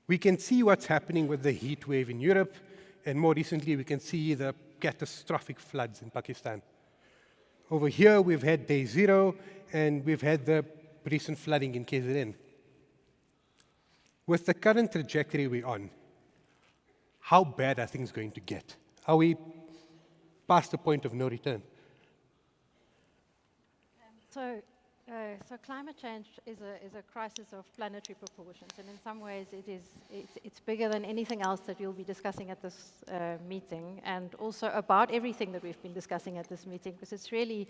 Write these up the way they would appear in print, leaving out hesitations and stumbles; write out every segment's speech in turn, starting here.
We can see what's happening with the heat wave in Europe, and more recently, we can see the catastrophic floods in Pakistan. Over here, we've had day 0, and we've had the recent flooding in KZN. With the current trajectory we're on, how bad are things going to get? Are we past the point of no return? So climate change is a crisis of planetary proportions, and in some ways it's bigger than anything else that we'll be discussing at this meeting, and also about everything that we've been discussing at this meeting, because it's really,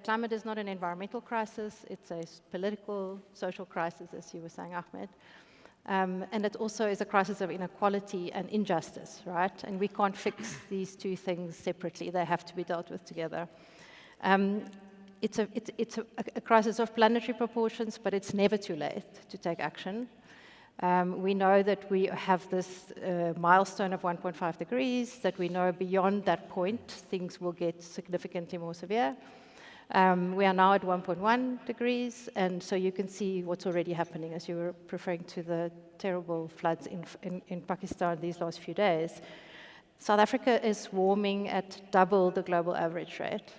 climate is not an environmental crisis, it's a political, social crisis, as you were saying, Ahmed. And it also is a crisis of inequality and injustice, right? And we can't fix these two things separately, they have to be dealt with together. It's a crisis of planetary proportions, but it's never too late to take action. We know that we have this milestone of 1.5 degrees, that we know beyond that point, things will get significantly more severe. We are now at 1.1 degrees, and so you can see what's already happening, as you were referring to the terrible floods in Pakistan these last few days. South Africa is warming at double the global average rate.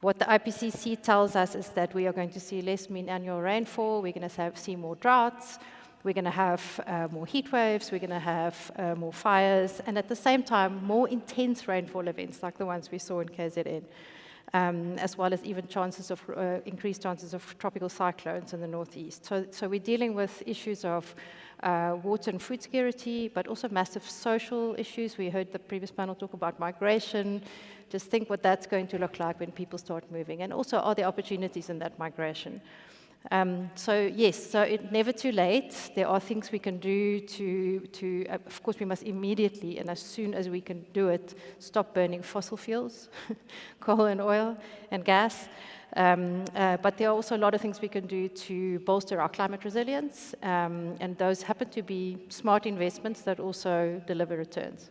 What the IPCC tells us is that we are going to see less mean annual rainfall, we're going to see more droughts, we're going to have more heat waves, we're going to have more fires, and at the same time, more intense rainfall events like the ones we saw in KZN, as well as even increased chances of tropical cyclones in the northeast. So we're dealing with issues of water and food security, but also massive social issues. We heard the previous panel talk about migration. Just think what that's going to look like when people start moving. And also, are there opportunities in that migration? So yes, so it's never too late. There are things we can do of course, we must immediately, and as soon as we can do it, stop burning fossil fuels, coal and oil and gas. But there are also a lot of things we can do to bolster our climate resilience, and those happen to be smart investments that also deliver returns.